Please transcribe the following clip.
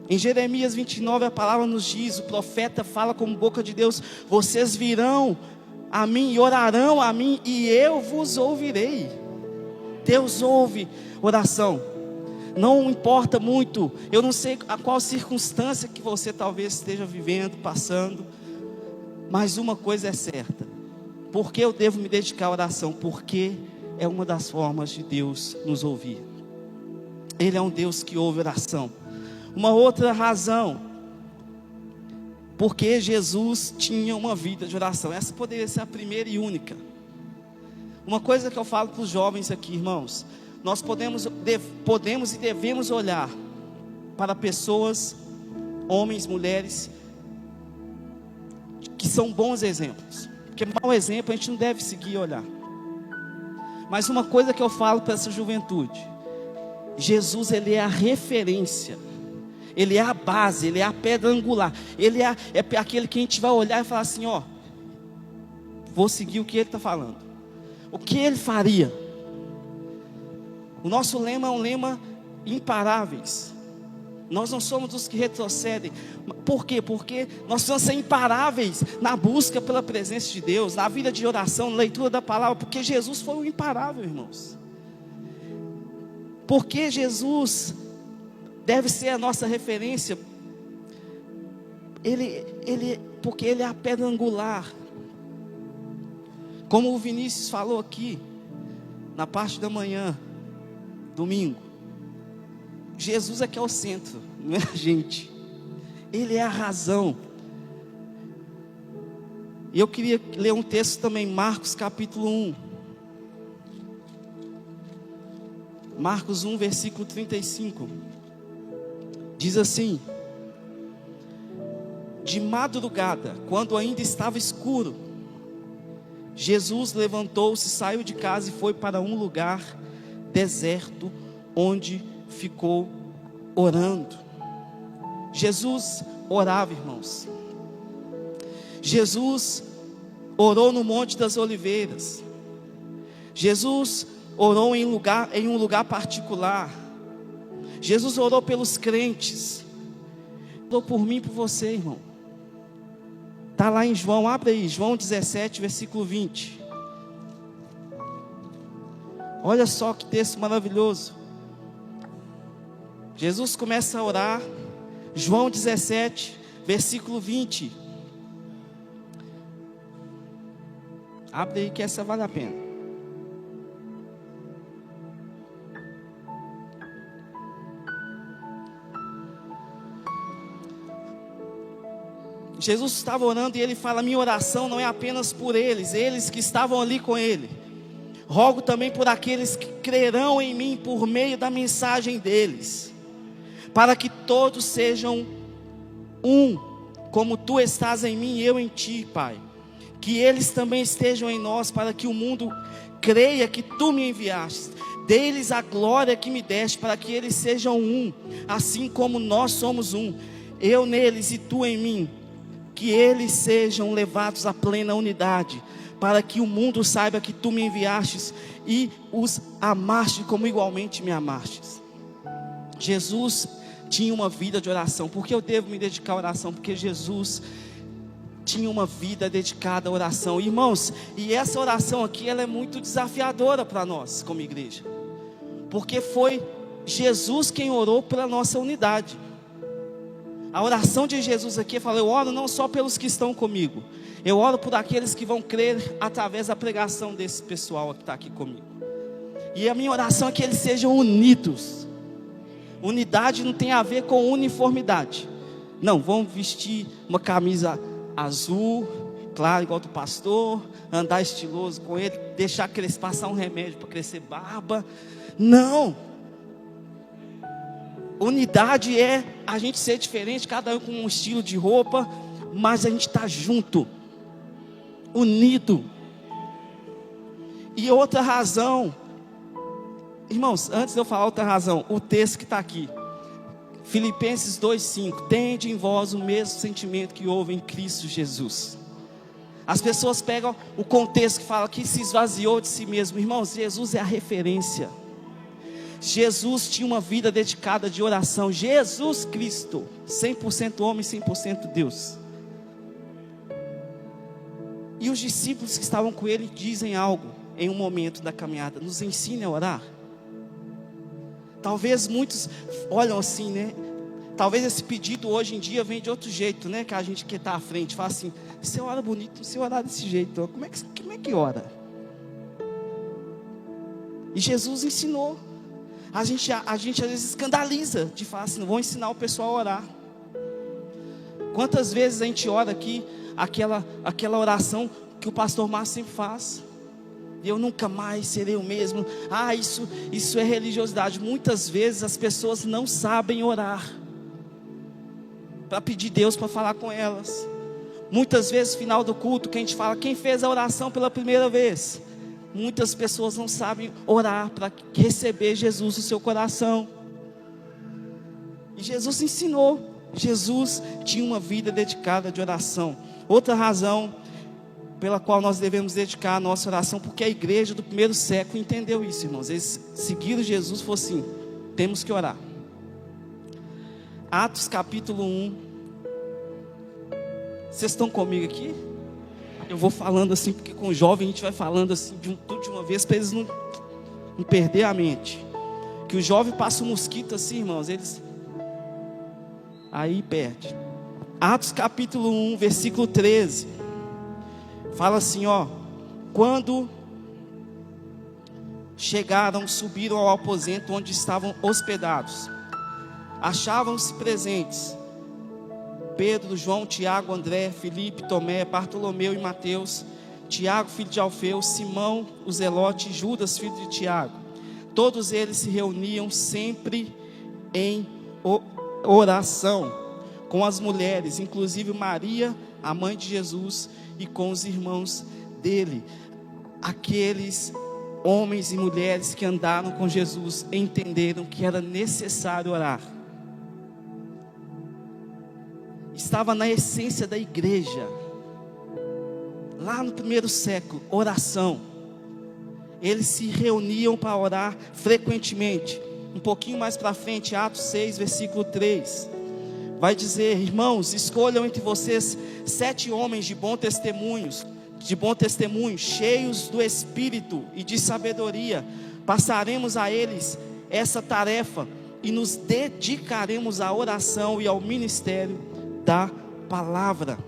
Em Jeremias 29 a palavra nos diz, o profeta fala como boca de Deus: vocês virão a mim e orarão a mim e eu vos ouvirei. Deus ouve oração. Não importa muito, eu não sei a qual circunstância que você talvez esteja vivendo, passando, mas uma coisa é certa: por que eu devo me dedicar à oração? Porque é uma das formas de Deus nos ouvir. Ele é um Deus que ouve oração. Uma outra razão, porque Jesus tinha uma vida de oração. Essa poderia ser a primeira e única. Uma coisa que eu falo para os jovens aqui, irmãos: nós podemos e devemos olhar para pessoas, homens, mulheres, que são bons exemplos. Porque mau exemplo a gente não deve seguir e olhar. Mas uma coisa que eu falo para essa juventude: Jesus, Ele é a referência, Ele é a base, Ele é a pedra angular, Ele é aquele que a gente vai olhar e falar assim: ó, vou seguir o que Ele está falando, o que Ele faria. O nosso lema é um lema imparáveis. Nós não somos os que retrocedem. Por quê? Porque nós precisamos ser imparáveis na busca pela presença de Deus, na vida de oração, na leitura da palavra, porque Jesus foi o imparável, irmãos. Porque Jesus deve ser a nossa referência. Porque Ele é a pedra angular. Como o Vinícius falou aqui, na parte da manhã, domingo, Jesus é que é o centro, não é a gente. Ele é a razão. E eu queria ler um texto também, Marcos capítulo 1. Marcos 1, versículo 35. Diz assim: de madrugada, quando ainda estava escuro, Jesus levantou-se, saiu de casa e foi para um lugar deserto, onde ficou orando. Jesus orava, irmãos. Jesus orou no Monte das Oliveiras. Jesus orou em um lugar particular. Jesus orou pelos crentes. Orou por mim e por você, irmão. Está lá em João, abre aí, João 17, versículo 20. Olha só que texto maravilhoso. Jesus começa a orar, João 17, versículo 20. Abre aí que essa vale a pena. Jesus estava orando e Ele fala: minha oração não é apenas por eles que estavam ali com Ele. Rogo também por aqueles que crerão em mim por meio da mensagem deles, para que todos sejam um, como Tu estás em mim e eu em Ti, Pai. Que eles também estejam em nós, para que o mundo creia que Tu me enviaste. Dê-lhes a glória que me deste, para que eles sejam um, assim como nós somos um. Eu neles e Tu em mim. Que eles sejam levados à plena unidade, para que o mundo saiba que Tu me enviastes e os amaste como igualmente me amastes. Jesus tinha uma vida de oração. Por que eu devo me dedicar à oração? Porque Jesus tinha uma vida dedicada à oração. Irmãos, e essa oração aqui, ela é muito desafiadora para nós como igreja, porque foi Jesus quem orou pela nossa unidade. A oração de Jesus aqui fala: eu oro não só pelos que estão comigo, eu oro por aqueles que vão crer através da pregação desse pessoal que está aqui comigo. E a minha oração é que eles sejam unidos. Unidade não tem a ver com uniformidade. Não, vamos vestir uma camisa azul, claro, igual do pastor, andar estiloso com ele, deixar passar um remédio para crescer barba. Não. Unidade é a gente ser diferente, cada um com um estilo de roupa, mas a gente está junto, unido. E outra razão, irmãos, antes de eu falar outra razão, o texto que está aqui, Filipenses 2,5: tende em vós o mesmo sentimento que houve em Cristo Jesus. As pessoas pegam o contexto que fala que se esvaziou de si mesmo. Irmãos, Jesus é a referência. Jesus tinha uma vida dedicada de oração. Jesus Cristo, 100% homem, 100% Deus. E os discípulos que estavam com ele dizem algo em um momento da caminhada: nos ensine a orar. Talvez muitos olham assim, né? Talvez esse pedido hoje em dia vem de outro jeito, né? Que a gente que está à frente fala assim: você ora bonito, você orar desse jeito, como é que ora? E Jesus ensinou. A gente às vezes escandaliza de falar assim: não vou ensinar o pessoal a orar. Quantas vezes a gente ora aqui aquela oração que o pastor Márcio sempre faz: eu nunca mais serei o mesmo. Isso é religiosidade. Muitas vezes as pessoas não sabem orar para pedir Deus para falar com elas. Muitas vezes no final do culto que a gente fala: quem fez a oração pela primeira vez? Muitas pessoas não sabem orar para receber Jesus no seu coração. E Jesus ensinou. Jesus tinha uma vida dedicada de oração. Outra razão pela qual nós devemos dedicar a nossa oração, porque a igreja do primeiro século entendeu isso, irmãos. Eles seguiram Jesus, falou assim: temos que orar. Atos capítulo 1. Vocês estão comigo aqui? Eu vou falando assim, porque com o jovem a gente vai falando assim tudo de uma vez, para eles não perder a mente. Que o jovem passa um mosquito assim, irmãos, eles aí perde. Atos capítulo 1, versículo 13. Fala assim, ó: quando chegaram, subiram ao aposento onde estavam hospedados. Achavam-se presentes Pedro, João, Tiago, André, Filipe, Tomé, Bartolomeu e Mateus, Tiago, filho de Alfeu, Simão, o Zelote, Judas, filho de Tiago. Todos eles se reuniam sempre em oração com as mulheres, inclusive Maria, a mãe de Jesus, e com os irmãos dele. Aqueles homens e mulheres que andaram com Jesus entenderam que era necessário orar. Estava na essência da igreja, lá no primeiro século, oração. Eles se reuniam para orar frequentemente. Um pouquinho mais para frente, Atos 6, versículo 3, vai dizer: irmãos, escolham entre vocês 7 homens de bom testemunho, cheios do Espírito e de sabedoria. Passaremos a eles essa tarefa e nos dedicaremos à oração e ao ministério da palavra.